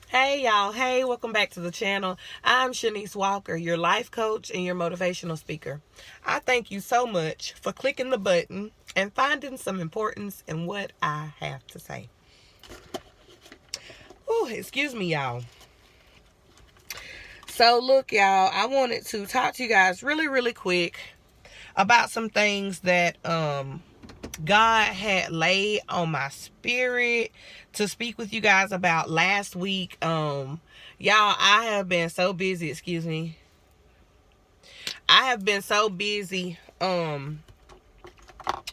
Hey y'all, hey, welcome back to the channel. I'm Sha'Nese Walker, your life coach and your motivational speaker. I thank you so much for clicking the button and finding some importance in what I have to say. Oh, excuse me, y'all. So look, y'all, I wanted to talk to you guys really quick about some things that God had laid on my spirit to speak with you guys about last week. Y'all, I have been so busy, excuse me. I have been so busy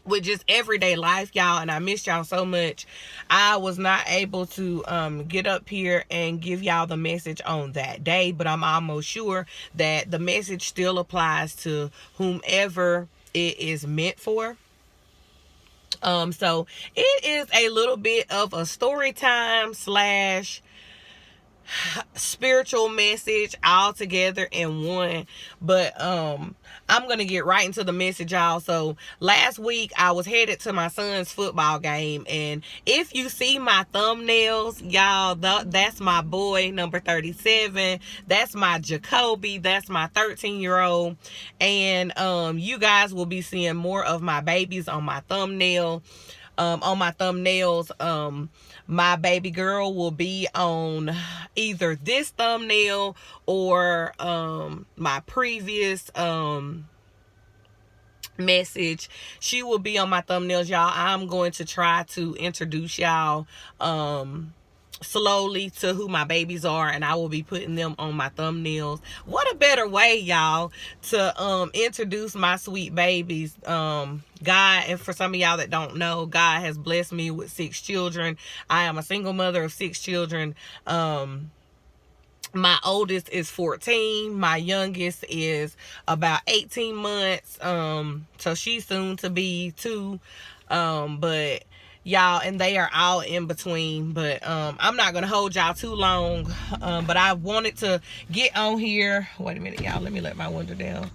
with just everyday life, y'all, and I missed y'all so much. I was not able to get up here and give y'all the message on that day, but I'm almost sure that the message still applies to whomever it is meant for. So it is a little bit of a story time slash spiritual message all together in one. But I'm gonna get right into the message, y'all. So last week I was headed to my son's football game, and if you see my thumbnails, y'all, that's my boy number 37. That's my Jacoby. That's my 13-year-old. And you guys will be seeing more of my babies on my thumbnail. On my thumbnails. My baby girl will be on either this thumbnail or my previous message. She will be on my thumbnails, y'all. I'm going to try to introduce y'all slowly to who my babies are, and I will be putting them on my thumbnails. What a better way, y'all, to introduce my sweet babies. God, and for some of y'all that don't know, God has blessed me with 6 children. I am a single mother of 6 children. My oldest is 14. My youngest is about 18 months. So she's soon to be 2. But y'all, and they are all in between. But I'm not gonna hold y'all too long. But I wanted to get on here. Wait a minute, y'all. Let me let my window down.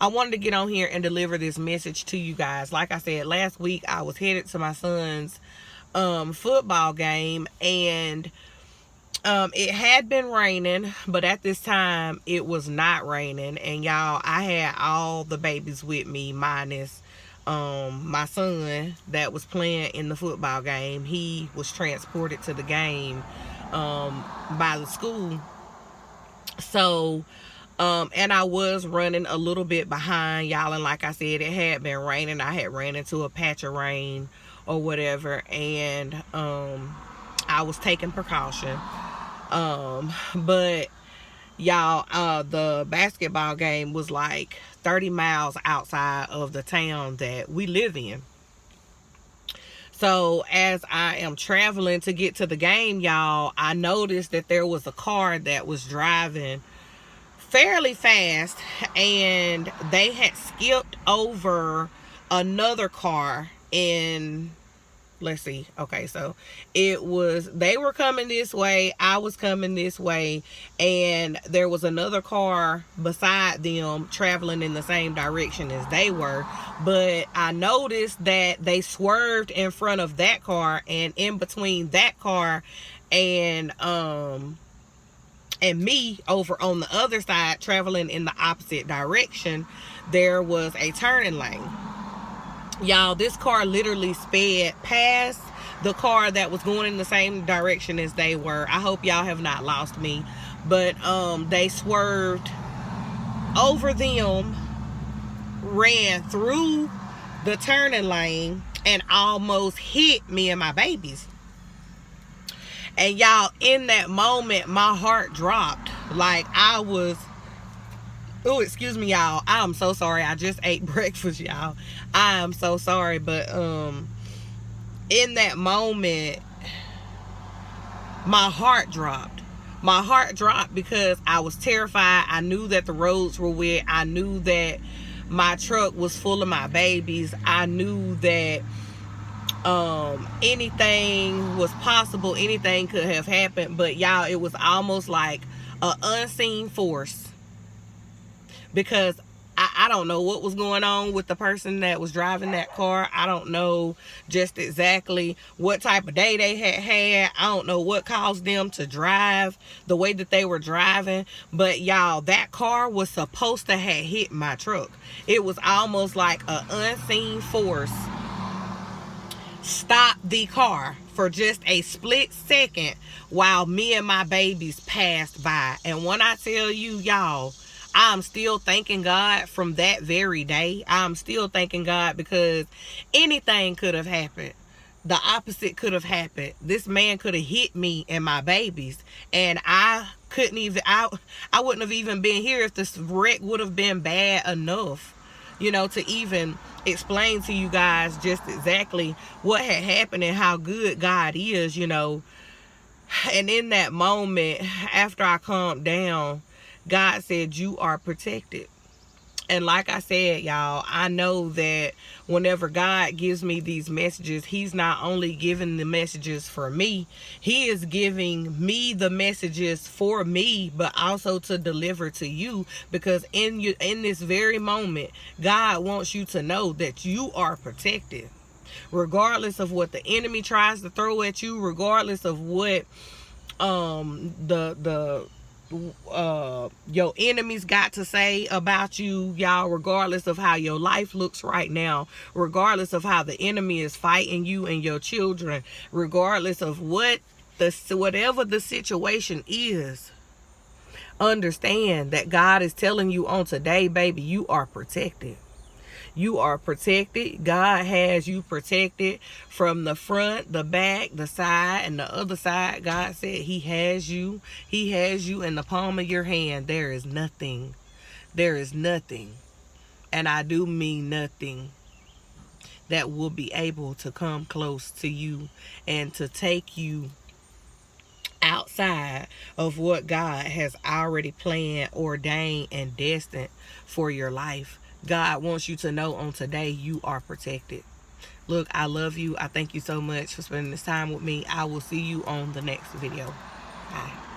I wanted to get on here and deliver this message to you guys. Like I said, last week I was headed to my son's football game, and it had been raining, but at this time it was not raining. And y'all, I had all the babies with me minus my son that was playing in the football game. He was transported to the game by the school. So and I was running a little bit behind, y'all, and like I said, it had been raining. I had ran into a patch of rain or whatever, and I was taking precaution. But y'all, the basketball game was like 30 miles outside of the town that we live in. So as I am traveling to get to the game, y'all, I noticed that there was a car that was driving fairly fast, and they had skipped over another car. And let's see, okay, so it was, they were coming this way, I was coming this way, and there was another car beside them traveling in the same direction as they were. But I noticed that they swerved in front of that car, and in between that car and me over on the other side traveling in the opposite direction, there was a turning lane. Y'all, this car literally sped past the car that was going in the same direction as they were. I hope y'all have not lost me. But they swerved over them, ran through the turning lane, and almost hit me and my babies. And y'all, in that moment, my heart dropped. Like I was, oh, excuse me, y'all. I am so sorry. I just ate breakfast, y'all. I am so sorry. But in that moment, my heart dropped. My heart dropped because I was terrified. I knew that the roads were wet. I knew that my truck was full of my babies. I knew that anything was possible, anything could have happened. But y'all, it was almost like an unseen force, because I don't know what was going on with the person that was driving that car. I don't know just exactly what type of day they had. I don't know what caused them to drive the way that they were driving. But y'all, that car was supposed to have hit my truck. It was almost like an unseen force stopped the car for just a split second while me and my babies passed by. And when I tell you, y'all, I'm still thanking God from that very day. I'm still thanking God because anything could have happened. The opposite could have happened. This man could have hit me and my babies, and I wouldn't have even been here if this wreck would have been bad enough, to even explain to you guys just exactly what had happened and how good God is, And in that moment, after I calmed down, God said, you are protected. And like I said, y'all, I know that whenever God gives me these messages, he's not only giving the messages for me, he is giving me the messages for me, but also to deliver to you. Because in this very moment, God wants you to know that you are protected. Regardless of what the enemy tries to throw at you, regardless of what your enemies got to say about you, y'all, regardless of how your life looks right now, regardless of how the enemy is fighting you and your children, regardless of whatever the situation is, understand that God is telling you on today, baby, you are protected. You are protected. God has you protected from the front, the back, the side, and the other side. God said he has you. He has you in the palm of your hand. There is nothing. There is nothing. And I do mean nothing that will be able to come close to you and to take you outside of what God has already planned, ordained, and destined for your life. God wants you to know on today you are protected. Look, I love you. I thank you so much for spending this time with me. I will see you on the next video. Bye.